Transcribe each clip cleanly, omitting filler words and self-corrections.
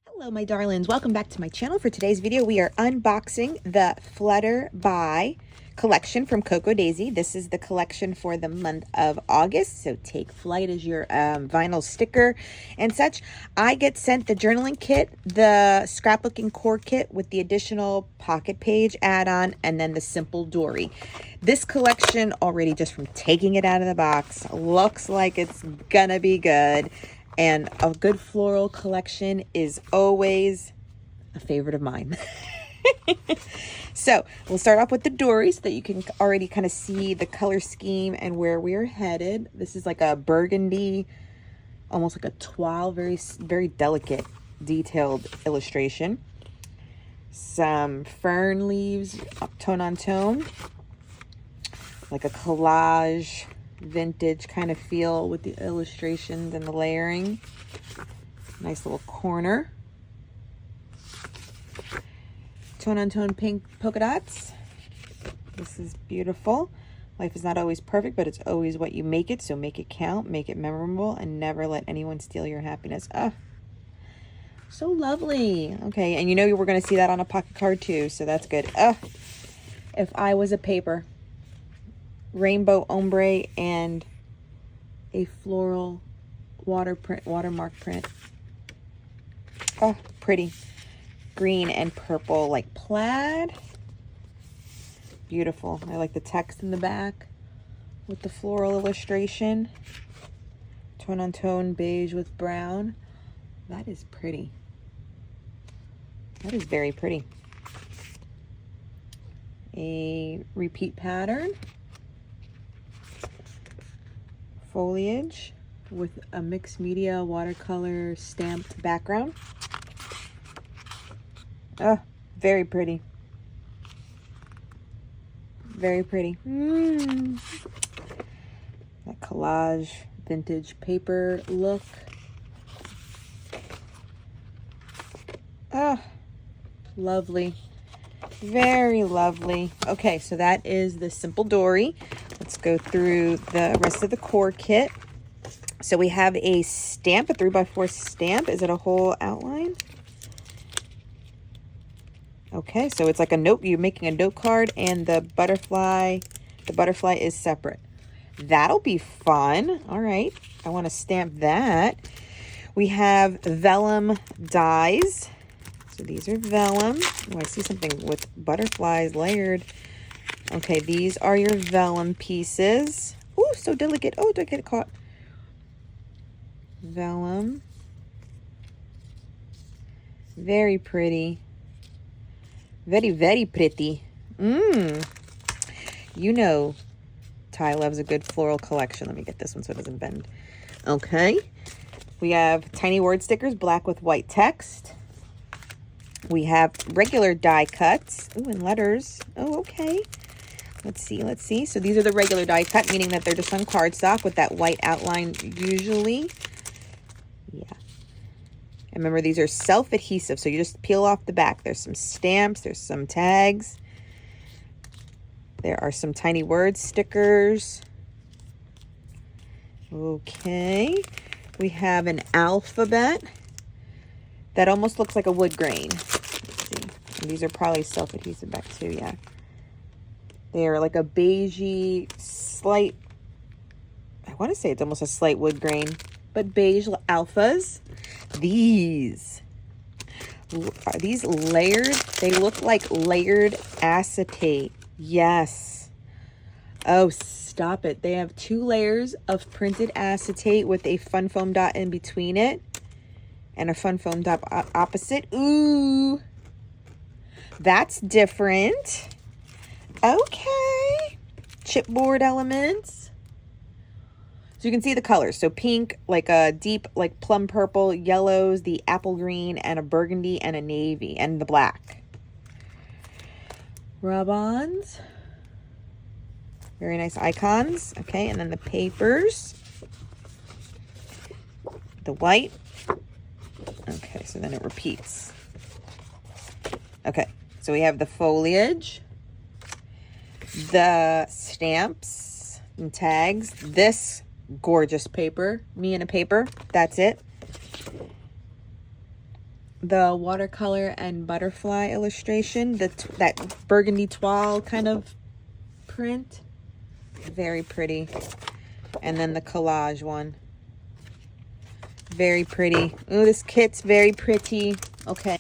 Hello my darlings, welcome back to my channel. For today's video we are unboxing the Flutter By collection from Coco Daisy. This is the collection for the month of August, so take flight as your vinyl sticker and such. I get sent the journaling kit, the scrapbooking core kit with the additional pocket page add-on, and then the simple Dori. This collection already, just from taking it out of the box, looks like it's gonna be good. And a good floral collection is always a favorite of mine. So we'll start off with the Dori so that you can already kind of see the color scheme and where we're headed. This is like a burgundy, almost like a toile, very delicate, detailed illustration. Some fern leaves, tone on tone, like a collage vintage kind of feel with the illustrations and the layering. Nice little corner. Tone on tone pink polka dots. This is beautiful. Life is not always perfect, but it's always what you make it. So make it count, make it memorable, and never let anyone steal your happiness. Oh, so lovely. Okay, and you know we're going to see that on a pocket card too, so that's good. Oh, if I was a paper. Rainbow ombre and a floral watermark print. Oh, pretty. Green and purple, like plaid. Beautiful. I like the text in the back with the floral illustration. Tone on tone beige with brown. That is pretty. That is very pretty. A repeat pattern. Foliage with a mixed media watercolor stamped background. Oh, very pretty. Very pretty. That collage vintage paper look. Oh, lovely. Very lovely. Okay, so that is the simple Dori. Let's go through the rest of the core kit. So we have a stamp, a 3x4 stamp. Is it a whole outline? Okay, so it's like a note. You're making a note card, and the butterfly is separate. That'll be fun. All right, I want to stamp that. We have vellum dies. So these are vellum. Oh, I see something with butterflies layered. Okay, these are your vellum pieces. Oh, so delicate. Oh, don't get it caught. Vellum. Very pretty. Very, very pretty. You know Ty loves a good floral collection. Let me get this one so it doesn't bend. Okay. We have tiny word stickers, black with white text. We have regular die cuts. Ooh, and letters. Oh, okay. Let's see. So these are the regular die cut, meaning that they're just on cardstock with that white outline usually. Yeah. And remember, these are self-adhesive, so you just peel off the back. There's some stamps. There's some tags. There are some tiny word stickers. Okay. We have an alphabet that almost looks like a wood grain. Let's see. And these are probably self-adhesive back too, yeah. They're like a beigey, slight, I want to say it's almost a slight wood grain, but beige alphas. These layered? They look like layered acetate. Yes. Oh, stop it. They have 2 layers of printed acetate with a fun foam dot in between it and a fun foam dot opposite. Ooh, that's different. Okay. Chipboard elements. So you can see the colors. So pink, like a deep, like plum purple, yellows, the apple green, and a burgundy, and a navy, and the black. Rub-ons. Very nice icons. Okay, and then the papers. The white. Okay, so then it repeats. Okay, so we have the foliage, the stamps and tags, this gorgeous paper, me and a paper, that's it. the watercolor and butterfly illustration, that burgundy toile kind of print. Very pretty. And then the collage one. Very pretty. Oh, this kit's very pretty. Okay.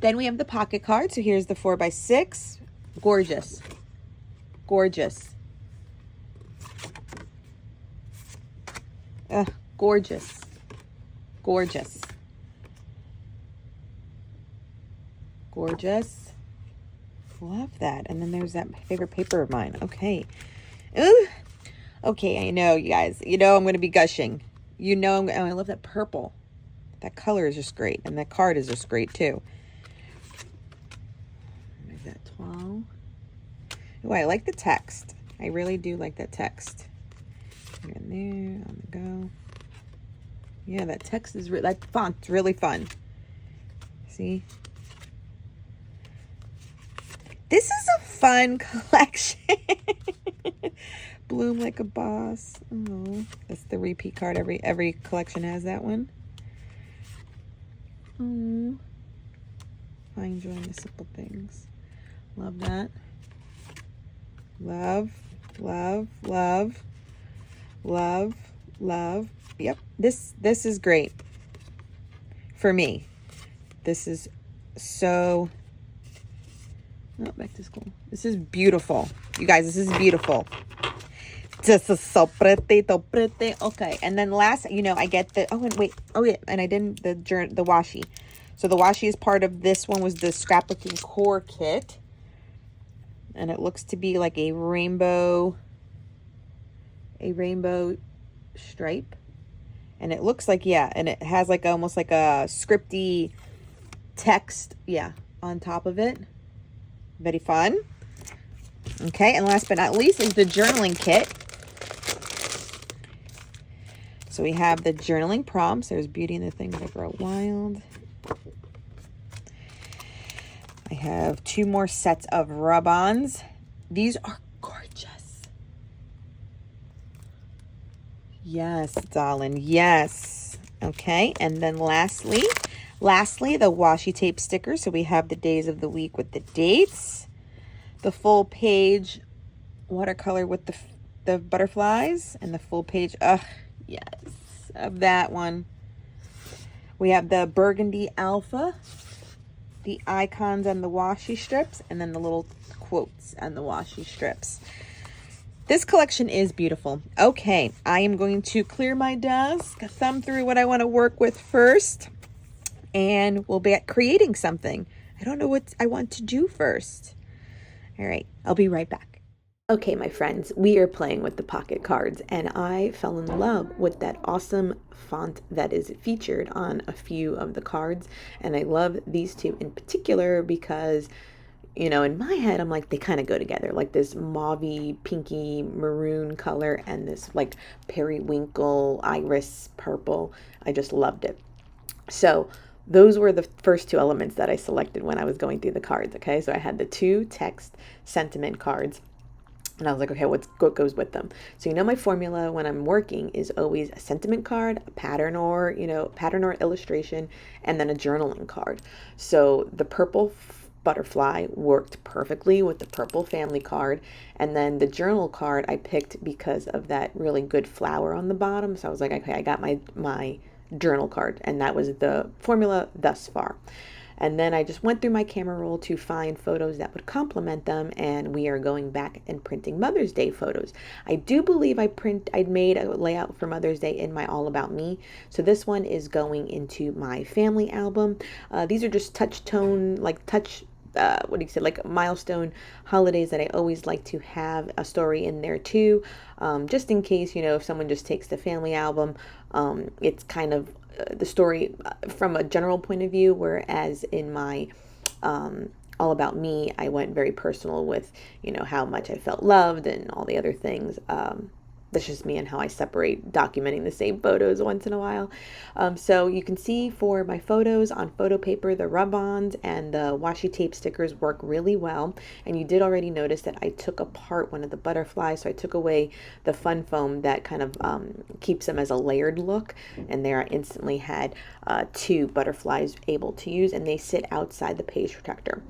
Then we have the pocket card. So here's the 4x6. Gorgeous. Gorgeous. Gorgeous. Gorgeous. Gorgeous. Love that. And then there's that favorite paper of mine. Okay. Ooh. Okay, I know, you guys. You know I'm going to be gushing. You know, I love that purple. That color is just great. And that card is just great, too. There's that 12. Oh, I like the text. I really do like that text. Here and there, on the go. Yeah, that text is, that font's really fun. See? This is a fun collection. Bloom Like a Boss. Oh, that's the repeat card. Every collection has that one. Oh, I enjoy the simple things. Love that. Love, love, love, love, love. Yep, this is great for me. This is so. Oh, back to school. This is beautiful, you guys. This is beautiful. This is so pretty, so pretty. Okay, and then last, you know, I get the, oh, and wait, oh yeah, and I didn't, the washi. So the washi is part of this one, was the Scrapbooking Core Kit. And it looks to be like a rainbow stripe. And it looks like, yeah, and it has like almost like a scripty text, yeah, on top of it. Very fun. Okay, and last but not least is the journaling kit. So we have the journaling prompts. There's Beauty and the Things That Grow Wild. I have 2 more sets of rub-ons. These are gorgeous. Yes, darling. Yes. Okay, and then lastly, the washi tape stickers. So we have the days of the week with the dates. The full page watercolor with the butterflies, and the full page, yes, of that one. We have the burgundy alpha, the icons on the washi strips, and then the little quotes on the washi strips. This collection is beautiful. Okay, I am going to clear my desk, thumb through what I want to work with first, and we'll be creating something. I don't know what I want to do first. All right, I'll be right back. Okay, my friends, we are playing with the pocket cards, and I fell in love with that awesome font that is featured on a few of the cards. And I love these two in particular because, you know, in my head, I'm like, they kind of go together, like this mauvey, pinky, maroon color and this like periwinkle, iris purple. I just loved it. So those were the first 2 elements that I selected when I was going through the cards, okay? So I had the 2 text sentiment cards, and I was like, okay, what goes with them? So, you know, my formula when I'm working is always a sentiment card, a pattern or illustration, and then a journaling card. So the purple butterfly worked perfectly with the purple family card, and then the journal card I picked because of that really good flower on the bottom. So I was like, okay, I got my journal card, and that was the formula thus far. And then I just went through my camera roll to find photos that would complement them, and we are going back and printing Mother's Day photos. I do believe I'd made a layout for Mother's Day in my All About Me, so this one is going into my family album. These are just like milestone holidays that I always like to have a story in there too, just in case, you know, if someone just takes the family album, it's kind of the story from a general point of view, whereas in my All About Me, I went very personal with, you know, how much I felt loved and all the other things. that's just me and how I separate documenting the same photos once in a while. So you can see for my photos on photo paper, the rub-ons and the washi tape stickers work really well. And you did already notice that I took apart one of the butterflies. So I took away the fun foam that kind of keeps them as a layered look. And there I instantly had 2 butterflies able to use, and they sit outside the page protector.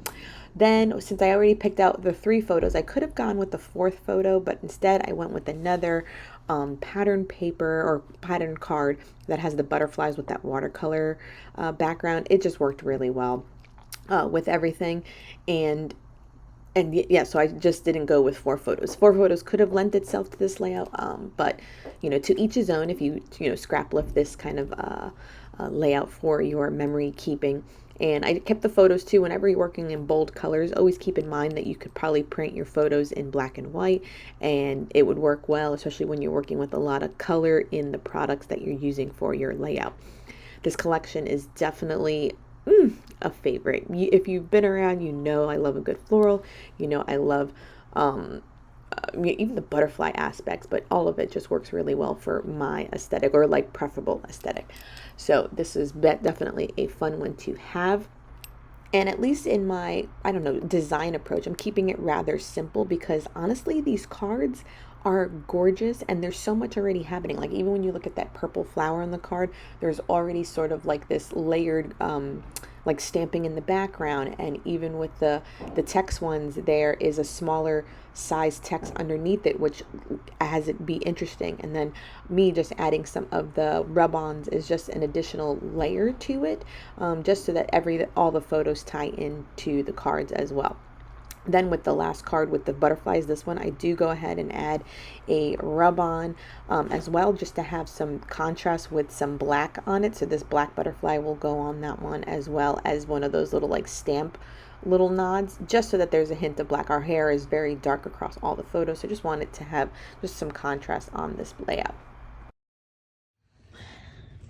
Then, since I already picked out the 3 photos, I could have gone with the 4th photo, but instead I went with another pattern paper or pattern card that has the butterflies with that watercolor background. It just worked really well with everything. And yeah, so I just didn't go with 4 photos. 4 photos could have lent itself to this layout, but to each his own. If you scrap lift this kind of layout for your memory keeping. And I kept the photos too. Whenever you're working in bold colors, always keep in mind that you could probably print your photos in black and white, and it would work well, especially when you're working with a lot of color in the products that you're using for your layout. This collection is definitely a favorite. If you've been around, I love a good floral. I love even the butterfly aspects, but all of it just works really well for my aesthetic, or like preferable aesthetic. So this is definitely a fun one to have. And at least in my, design approach, I'm keeping it rather simple, because honestly, these cards are gorgeous and there's so much already happening. Like even when you look at that purple flower on the card, there's already sort of like this layered like stamping in the background, and even with the text ones, there is a smaller size text underneath it, which has it be interesting. And then me just adding some of the rub-ons is just an additional layer to it, just so that all the photos tie into the cards as well. Then with the last card with the butterflies, this one I do go ahead and add a rub-on as well, just to have some contrast with some black on it. So this black butterfly will go on that one, as well as one of those little like stamp little nods, just so that there's a hint of black. Our hair is very dark across all the photos, so just wanted to have just some contrast on this layout.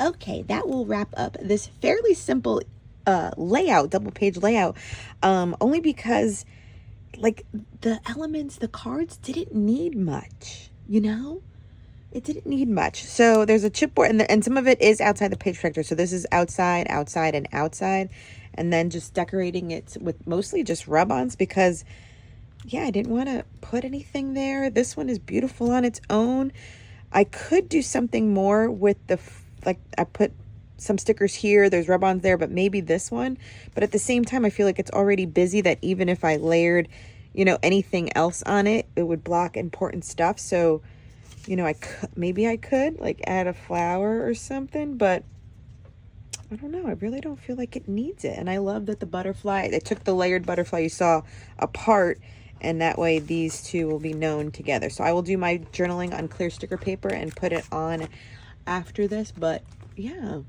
Okay, that will wrap up this fairly simple layout, double page layout, only because like the elements, the cards didn't need much, it didn't need much. So there's a chipboard, and some of it is outside the page protector. So this is outside, outside, and outside, and then just decorating it with mostly just rub-ons, because yeah, I didn't want to put anything there. This one is beautiful on its own. I could do something more with I put some stickers here, there's rub-ons there, but maybe this one. But at the same time, I feel like it's already busy, that even if I layered anything else on it would block important stuff. So maybe I could like add a flower or something, but I don't know, I really don't feel like it needs it. And I love that the butterfly, they took the layered butterfly you saw apart, and that way these two will be known together. So I will do my journaling on clear sticker paper and put it on after this. But yeah,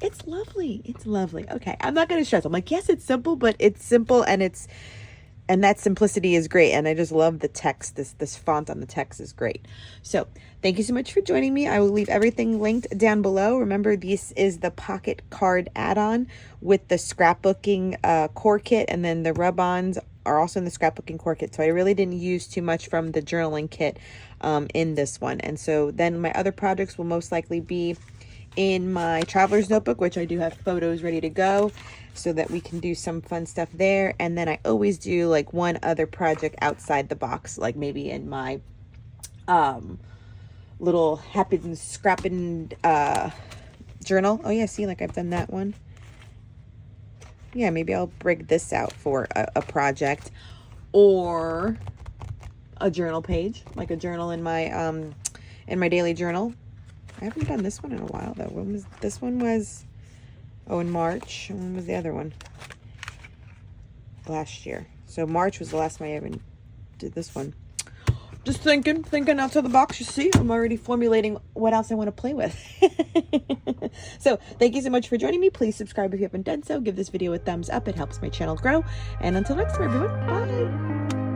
it's lovely. It's lovely. Okay, I'm not going to stress. I'm like, yes, it's simple, but it's simple, and that simplicity is great. And I just love the text. This font on the text is great. So thank you so much for joining me. I will leave everything linked down below. Remember, this is the pocket card add-on with the scrapbooking core kit, and then the rub-ons are also in the scrapbooking core kit. So I really didn't use too much from the journaling kit in this one. And so then my other projects will most likely be in my traveler's notebook, which I do have photos ready to go, so that we can do some fun stuff there. And then I always do like one other project outside the box, like maybe in my little happy scrapping journal. Oh yeah, see, like I've done that one. Yeah, maybe I'll break this out for a project, or a journal page, like a journal in my daily journal. I haven't done this one in a while though. When was this one? In March. When was the other one? Last year. So March was the last time I ever did this one. Just thinking outside the box. You see, I'm already formulating what else I want to play with. So thank you so much for joining me. Please subscribe if you haven't done so. Give this video a thumbs up. It helps my channel grow. And until next time, everyone, bye.